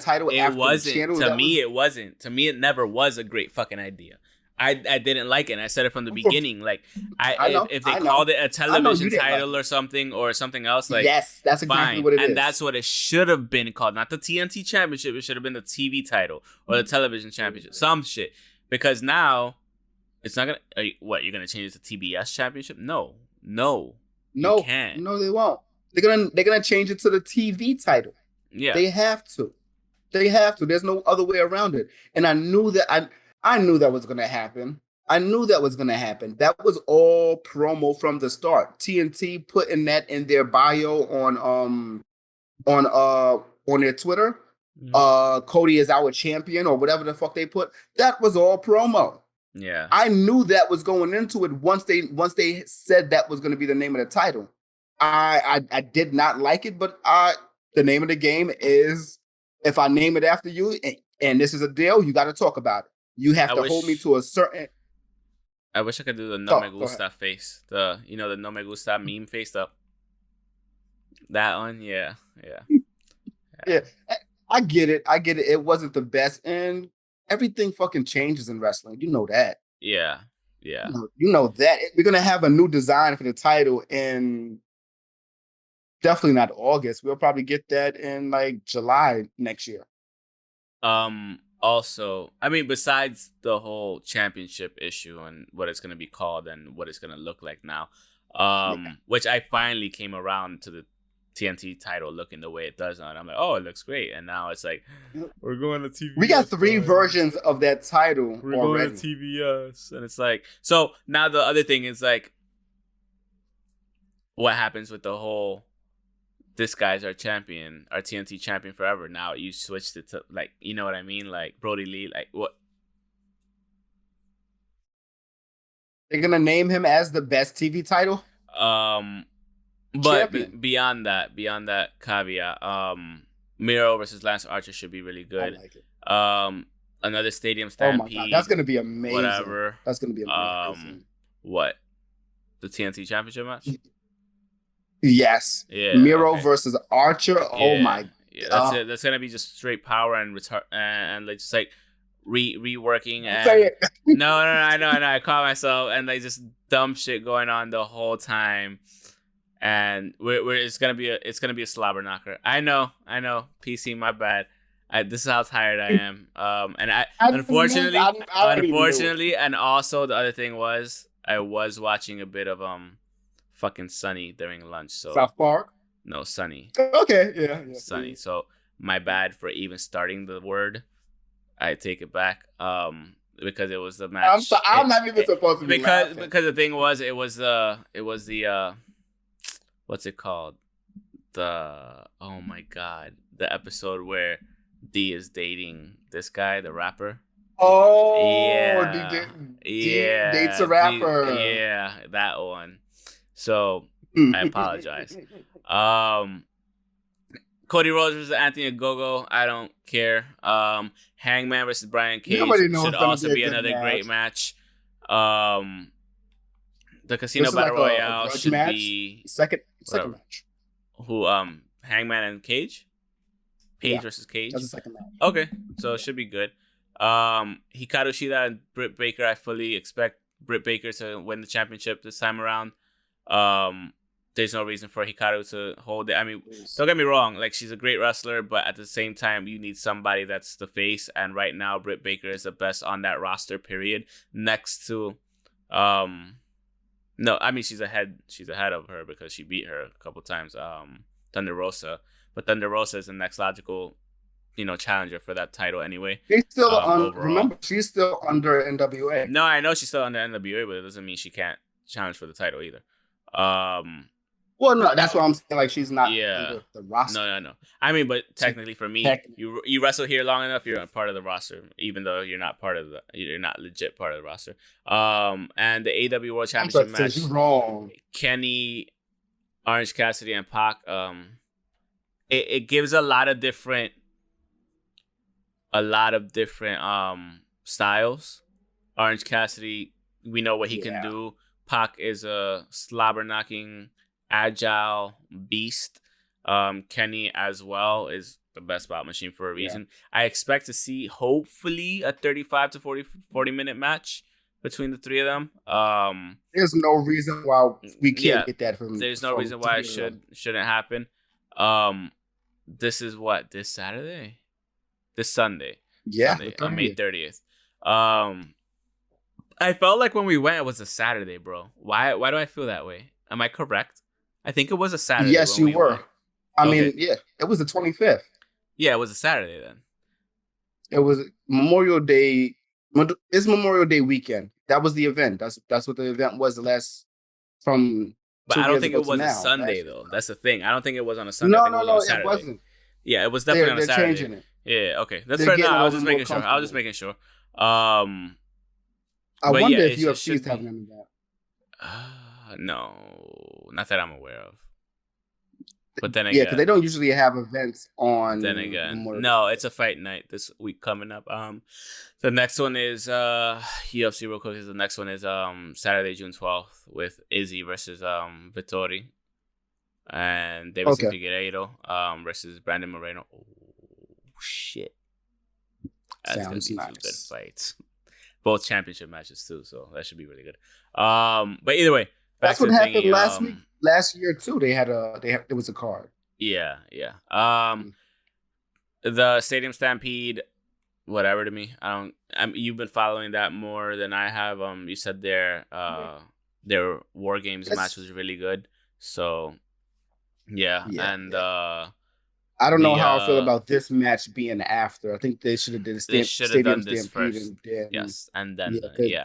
title. It after wasn't the channel, to me. It wasn't to me. It never was a great fucking idea. I didn't like it. And I said it from the beginning. Like, if they called it a television title or something else, like, yes, that's exactly what it is. And that's what it should have been called. Not the TNT Championship. It should have been the TV title or the television championship. Some shit. Because now it's not gonna. You're gonna change it to TBS Championship? No, you can't. No, they won't. They're gonna change it to the TV title. Yeah, they have to. There's no other way around it. And I knew that. I knew that was going to happen. That was all promo from the start. TNT putting that in their bio on their Twitter. Mm-hmm. Cody is our champion or whatever the fuck they put. That was all promo. Yeah. I knew that was going into it once they said that was going to be the name of the title. I did not like it, but the name of the game is, if I name it after you and this is a deal, you got to talk about it. You have to hold me to a certain. I wish I could do the no me gusta face. The no me gusta meme face up. That one, yeah. Yeah, I get it. It wasn't the best, and everything fucking changes in wrestling. You know that. Yeah. You know that we're gonna have a new design for the title in definitely not August. We'll probably get that in like July next year. Also, I mean, besides the whole championship issue and what it's going to be called and what it's going to look like now, which I finally came around to the TNT title looking the way it does now. And I'm like, oh, it looks great. And now it's like, we're going to TBS. We got 3 versions of that title we're already. Going to TBS. And it's like, so now the other thing is like, what happens with the whole, this guy's our champion, our TNT champion forever. Now you switched it to, like, you know what I mean? Like Brody Lee, like what? They're gonna name him as the best TV title. But beyond that caveat, Miro versus Lance Archer should be really good. I like it. Another Stadium Stampede. Oh my God, that's gonna be amazing. Whatever. That's gonna be amazing. What? The TNT Championship match? Yes. Yeah. Miro versus Archer. Oh my. Yeah, that's it. That's gonna be just straight power and like just like reworking and say it. no, I know. I caught myself and like just dumb shit going on the whole time, and it's gonna be a slobber knocker. I know. PC, my bad. This is how tired I am. And unfortunately, and also the other thing was I was watching a bit of fucking Sunny during lunch. So South Park. No, Sunny. Okay, yeah. Sunny. So my bad for even starting the word. I take it back. Because it was the match. I'm not even supposed to be because the thing was it was the what's it called? Oh my god, the episode where D is dating this guy, the rapper. Oh, yeah, D dates a rapper. Yeah, that one. So I apologize. Cody Rhodes versus Anthony Ogogo. I don't care. Hangman versus Brian Cage should also be another great match. The Casino Battle Royale should be second match. Who Hangman and Cage? Page versus Cage. That's the second match. Okay, so it should be good. Hikaru Shida and Britt Baker. I fully expect Britt Baker to win the championship this time around. There's no reason for Hikaru to hold it. I mean, don't get me wrong. Like, she's a great wrestler, but at the same time, you need somebody that's the face. And right now, Britt Baker is the best on that roster, period. Next to, no, I mean, she's ahead of her because she beat her a couple times, Thunder Rosa. But Thunder Rosa is the next logical, challenger for that title anyway. She's still remember, she's still under NWA. No, I know she's still under NWA, but it doesn't mean she can't challenge for the title either. Well, no, that's what I'm saying. Like, she's not under the roster. No. I mean, but technically for me, you wrestle here long enough, you're a part of the roster, even though you're not legit part of the roster. And the AEW World Championship match, wrong. Kenny, Orange Cassidy, and Pac. It gives a lot of different styles. Orange Cassidy, we know what he can do. Pac is a slobber knocking, agile beast. Kenny as well is the best spot machine for a reason. I expect to see hopefully a 35 to 40 minute match between the three of them. There's no reason why we can't get that from. There's no reason why it shouldn't happen. This is what, this Saturday? This Sunday. Yeah. Sunday, on May 30th. I felt like when we went, it was a Saturday, bro. Why do I feel that way? Am I correct? I think it was a Saturday. Yes, you were. I mean, yeah, it was the 25th. Yeah, it was a Saturday then. It was Memorial Day. It's Memorial Day weekend. That was the event. That's what the event was from. But I don't think it was a Sunday though. That's the thing. I don't think it was on a Sunday. No, it wasn't. Yeah, it was definitely on a Saturday. Changing it. Yeah, okay, that's fair enough. I was just making sure. I wonder if UFC is having any of that. No, not that I'm aware of. But then again, yeah, because they don't usually have events on. Then again, no, it's a fight night this week coming up. The next one is UFC real quick. The next one is Saturday, June 12th with Izzy versus Vittori and Davidson Figueiredo versus Brandon Moreno. Oh shit, that's gonna be two good fights. Both championship matches too, so that should be really good. But either way, that's what happened last year too. There was a card. Yeah. The Stadium Stampede, whatever to me. You've been following that more than I have. You said their War Games match was really good. So and I don't know how I feel about this match being after. I think they should have done this first. And then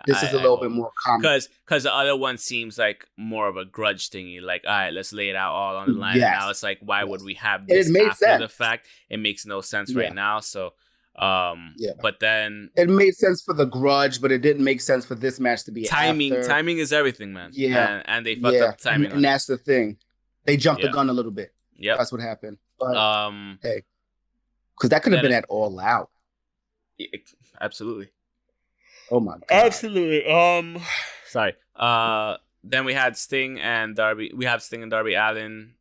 this is a little bit more common because the other one seems like more of a grudge thingy. Like, all right, let's lay it out all on the line. And now it's like, why would we have this after the fact? It makes no sense right now. So, but then it made sense for the grudge, but it didn't make sense for this match to be timing. After. Timing is everything, man. Yeah, and they fucked up timing, and that's the thing. They jumped the gun a little bit. Yeah, that's what happened. But, hey, because that could have been at All Out. Yeah, absolutely. Oh my god. Absolutely. Sorry. Then we had Sting and Darby. We have Sting and Darby Allin.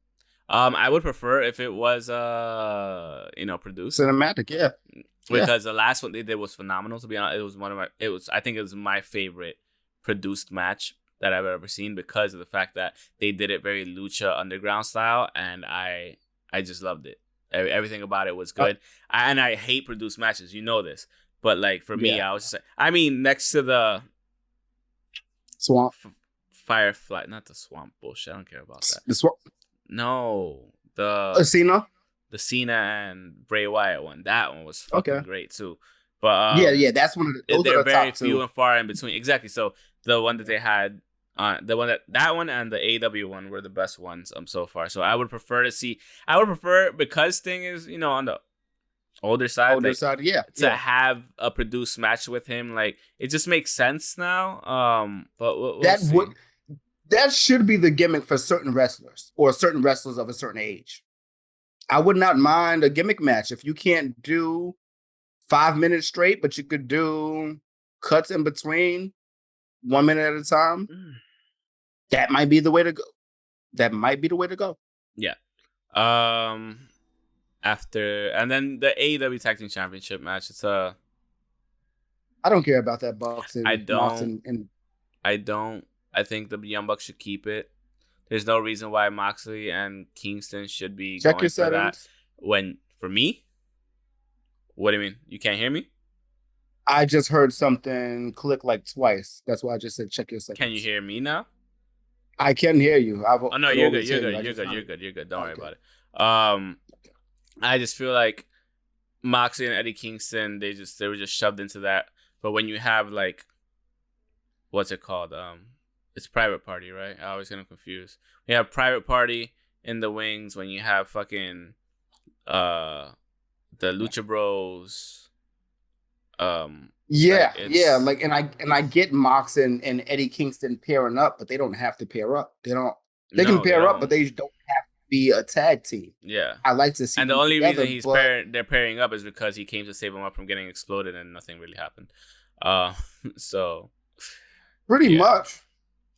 I would prefer if it was produced cinematic, yeah. Because the last one they did was phenomenal. To be honest, I think it was my favorite produced match that I've ever seen because of the fact that they did it very Lucha Underground style, and I just loved it. Everything about it was good. And I hate produced matches, you know this, but like for me, I was just next to the Swamp. Firefly, not the Swamp bullshit. I don't care about that. The Swamp. No, the Cena. The Cena and Bray Wyatt one. That one was fucking great too. But that's one of the. Those they're are the very top few two. and far in between. Exactly. So the one that they had, that one and the AEW one were the best ones so far. So I would prefer because Sting is on the older side. To have a produced match with him, like it just makes sense now. But we'll see. That should be the gimmick for certain wrestlers or certain wrestlers of a certain age. I would not mind a gimmick match if you can't do 5 minutes straight, but you could do cuts in between 1 minute at a time. That might be the way to go. Yeah. After and then the AEW Tag Team Championship match. It's I don't care about that Bucks. I don't. I think the Young Bucks should keep it. There's no reason why Moxley and Kingston should be Check going your for settings. that. For me? What do you mean? You can't hear me? I just heard something click like twice. That's why I just said check your settings. Can you hear me now? I can hear you. Oh no, you're good. You're good. Don't worry about it. I just feel like Moxley and Eddie Kingston, they were just shoved into that. But when you have like, what's it called? It's Private Party, right? I always get them confused. We have Private Party in the wings when you have fucking the Lucha Bros. And I get Mox and Eddie Kingston pairing up, but they don't have to pair up. They can pair up, but they don't have to be a tag team. Yeah. I like to see. And the only reason they're pairing up is because he came to save him up from getting exploded and nothing really happened. So pretty much.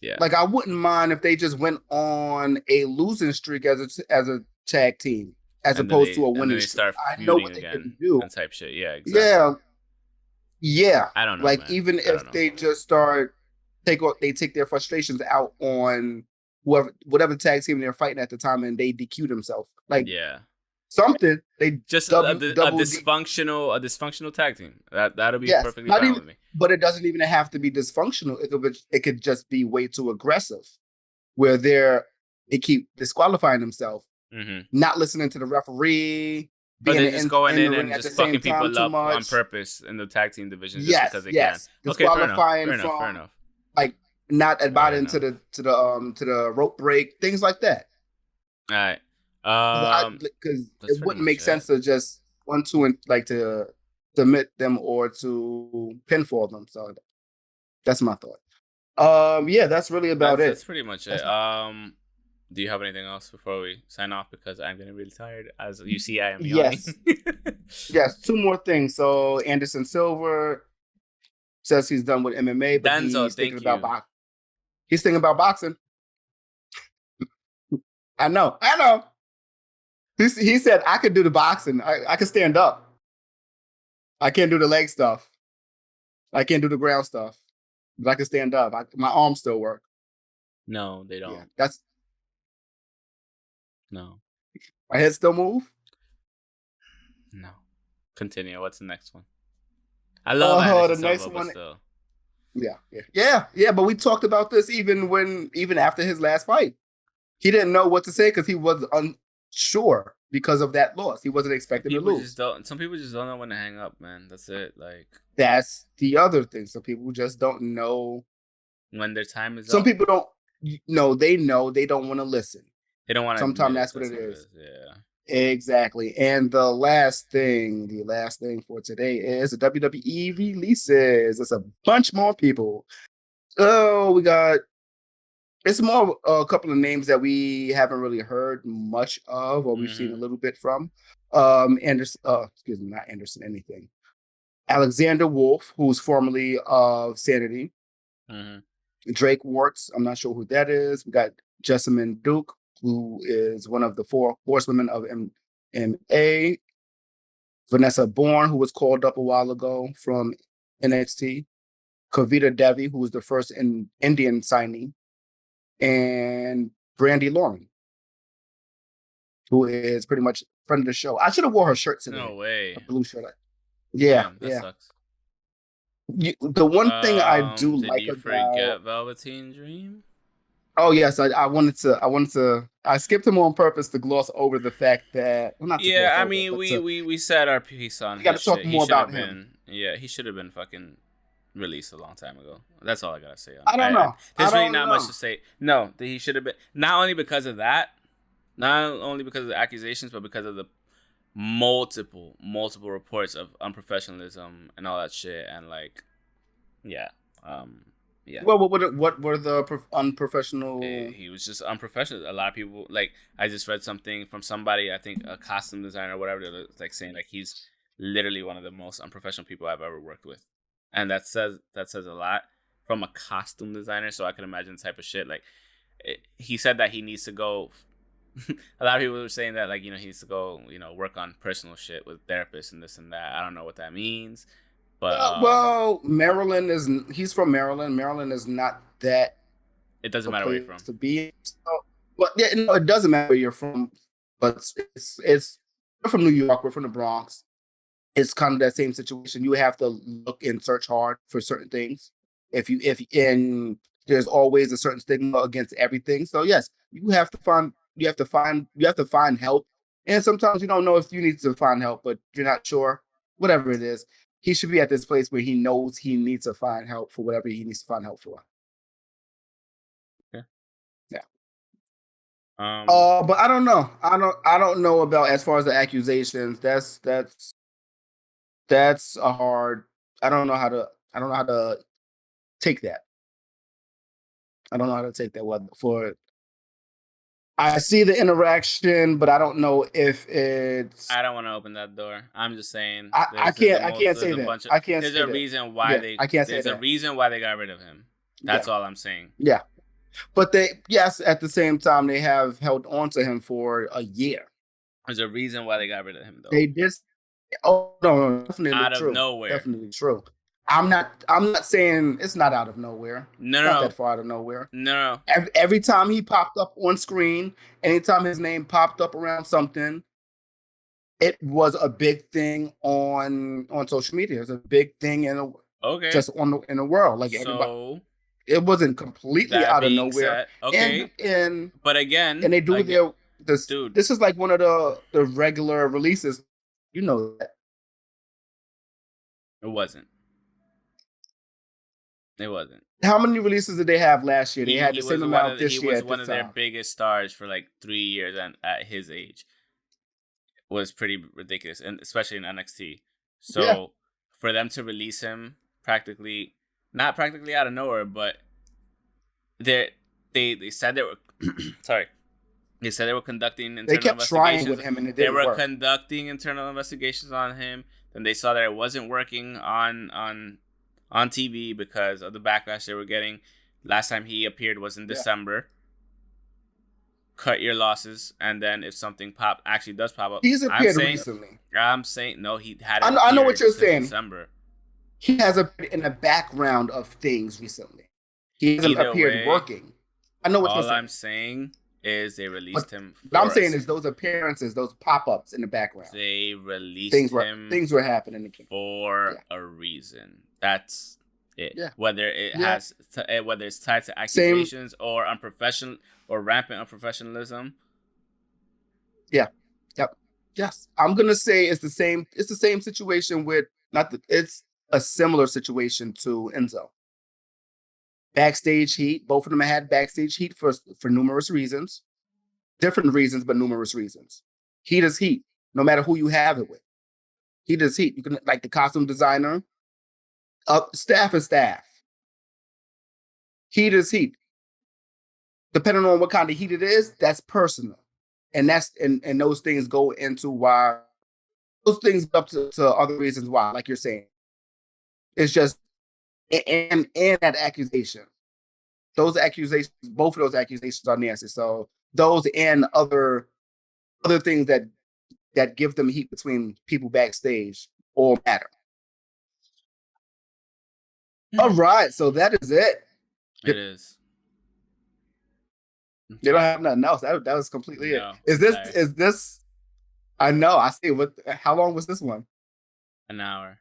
Yeah. Like I wouldn't mind if they just went on a losing streak as a tag team, as opposed to a winning streak. I know what they can do. And type shit. Yeah, exactly. Yeah. I don't know. Like man. even if they just start they take their frustrations out on whatever tag team they're fighting at the time and they DQ themselves. Like something they just a dysfunctional tag team. That'll be perfectly fine with me. But it doesn't even have to be dysfunctional. It could just be way too aggressive, where they keep disqualifying themselves, not listening to the referee. But they're just going in and just fucking people up on purpose in the tag team division just because they can. Disqualifying fair enough. Like not abiding to the rope break, things like that. All right. Because it wouldn't make sense to just 1-2 and like to submit them or to pinfall them. So that's my thought. That's really about it. That's pretty much it. Do you have anything else before we sign off? Because I'm getting really tired. As you see, I am yawning. Yes. 2 more things. So Anderson Silva says he's done with MMA, but he's thinking about boxing. He's thinking about boxing. I know. He said, I could do the boxing. I can stand up. I can't do the leg stuff. I can't do the ground stuff. But I can stand up. My arms still work. No, they don't. Yeah, no. My head still move? No. Continue. What's the next one? I love Anderson the next Silva, one. but still. Yeah. But we talked about this even after his last fight. He didn't know what to say because he was unsure because of that loss. He wasn't expecting to lose. Some people just don't know when to hang up, man. That's it. Like that's the other thing. Some people just don't know when their time is up. Some people don't know. They know they don't want to listen. They don't want to. Sometimes that's what it is. Yeah. Exactly. And the last thing for today is the WWE Releases. It's a bunch more people. Oh, it's more a couple of names that we haven't really heard much of, or we've seen a little bit from. Anderson, not Anderson, anything. Alexander Wolf, who's formerly of Sanity. Drake Warts, I'm not sure who that is. We got Jessamine Duke, who is one of the 4 horsewomen of MMA. Vanessa Bourne, who was called up a while ago from NXT. Kavita Devi, who was the first Indian signee. And Brandy Lauren, who is pretty much friend of the show. I should have wore her shirt today. No way. A blue shirt. Yeah. Damn, that sucks. The one thing I do did like you about forget Velveteen Dream? Oh yes, I wanted to. I skipped him on purpose to gloss over the fact that. Well, not to yeah, gloss I over, mean, but we said our piece on. We got to talk more about him. Yeah, he should have been fucking released a long time ago. That's all I gotta say. I don't know. There's really not much to say. No, he should have been. Not only because of that, not only because of the accusations, but because of the multiple reports of unprofessionalism and all that shit, and like, yeah. Yeah. Well, what were the unprofessional? He was just unprofessional. A lot of people, like, I just read something from somebody, I think a costume designer or whatever, like saying like he's literally one of the most unprofessional people I've ever worked with, and that says a lot from a costume designer. So I can imagine the type of shit. Like, he said that he needs to go. A lot of people were saying that, like, he needs to go, work on personal shit with therapists and this and that. I don't know what that means. But well, Maryland he's from Maryland. Maryland is not that. It doesn't matter where you're from. To be, but yeah, it doesn't matter where you're from. But it's we're from New York. We're from the Bronx. It's kind of that same situation. You have to look and search hard for certain things. There's always a certain stigma against everything. So yes, you have to find help. And sometimes you don't know if you need to find help, but you're not sure. Whatever it is. He should be at this place where he knows he needs to find help for whatever he needs to find help for. Okay. Yeah. But I don't know. I don't know about as far as the accusations. That's a hard. I don't know how to take that. I don't know how to take that for. I see the interaction, but I don't know if it's. I don't want to open that door. I'm just saying. I can't say that. I can't. There's a reason why they. I can't say that. There's a reason why they got rid of him. That's all I'm saying. Yeah, but at the same time, they have held on to him for a year. There's a reason why they got rid of him, though. They just. Oh no, definitely out true. of nowhere. Definitely true. I'm not saying it's not out of nowhere. No, not that far out of nowhere. No. Every time he popped up on screen, anytime his name popped up around something, it was a big thing on social media. It was a big thing in the world. Like everybody, it wasn't completely out of nowhere. And but again, and they do this is like one of the regular releases. You know that. It wasn't. How many releases did they have last year? They had the same amount this year. He was one of their biggest stars for like 3 years, and at his age, was pretty ridiculous, and especially in NXT. So for them to release him not practically out of nowhere, but they said they were sorry. They said they were conducting internal investigations. They kept trying with him, and it didn't work. Conducting internal investigations on him. Then they saw that it wasn't working on TV because of the backlash they were getting. Last time he appeared was in December. Cut your losses, and then if something does pop up, he's appeared recently. I'm saying no, he had. I know what you're saying. December. He has appeared in the background of things recently. He hasn't appeared working. I know what you're saying. All I'm saying is they released him. What I'm saying is those appearances, those pop-ups in the background. They released him. Things were happening for a reason. That's it. Yeah. Whether it's tied to accusations or unprofessional or rampant unprofessionalism. Yeah. Yep. Yes. I'm gonna say it's the same. It's the same situation with it's a similar situation to Enzo. Backstage heat. Both of them had backstage heat for numerous reasons. Different reasons, but numerous reasons. Heat is heat, no matter who you have it with. Heat is heat. You can, like the costume designer, staff is staff. Heat is heat. Depending on what kind of heat it is, that's personal. And and those things go into why those things up to other reasons why, like you're saying. It's just and that accusation. those accusations, both of those accusations are nasty. So those and other things that give them heat between people backstage all matter. All right, so that is it. It is. They don't have nothing else. That was completely it. Is this? I know. I see. How long was this one? An hour.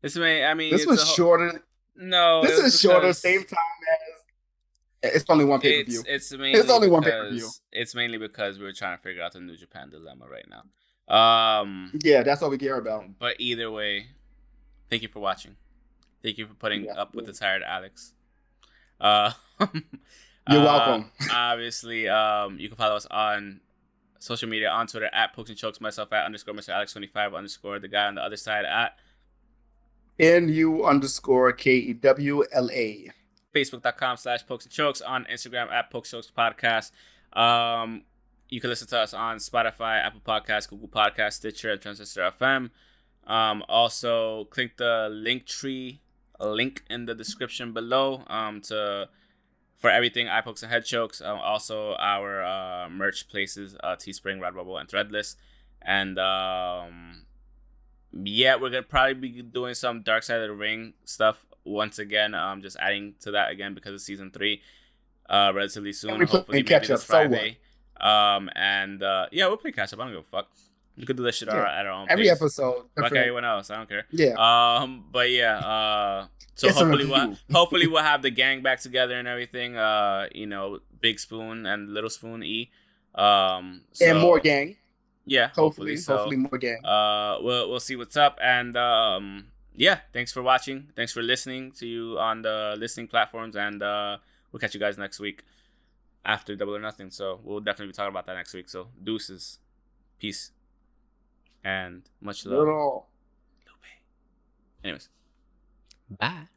This was shorter. No, this is shorter. Same time as. It's only one pay per view. It's only one pay per view. It's mainly because we're trying to figure out the New Japan dilemma right now. Yeah, that's all we care about. But either way, thank you for watching. Thank you for putting up with the tired Alex. You're welcome. Obviously, you can follow us on social media on Twitter at Pokes and Chokes, myself at _Mr. Alex25 _ the guy on the other side at NU_KEWLA. Facebook.com/Pokes and Chokes, on Instagram at Pokes Chokes Podcast. You can listen to us on Spotify, Apple Podcasts, Google Podcasts, Stitcher, and Transistor FM. Also, click the Linktree link in the description below for everything iPokes and Head Chokes. Also, our merch places, Teespring, Redbubble, and Threadless. And we're gonna probably be doing some Dark Side of the Ring stuff once again. Just adding to that again because of season 3, relatively soon. Hopefully, maybe this Friday. We'll play catch up. I don't give a fuck. We could do this shit at our own every pace. episode. Fuck everyone else. I don't care. Yeah. So hopefully we'll have the gang back together and everything. Big Spoon and Little Spoon E. And more gang. Yeah. Hopefully more gang. We'll see what's up. And thanks for watching. Thanks for listening to you on the listening platforms. And we'll catch you guys next week after Double or Nothing. So we'll definitely be talking about that next week. So deuces. Peace. And much love. Anyways. Bye.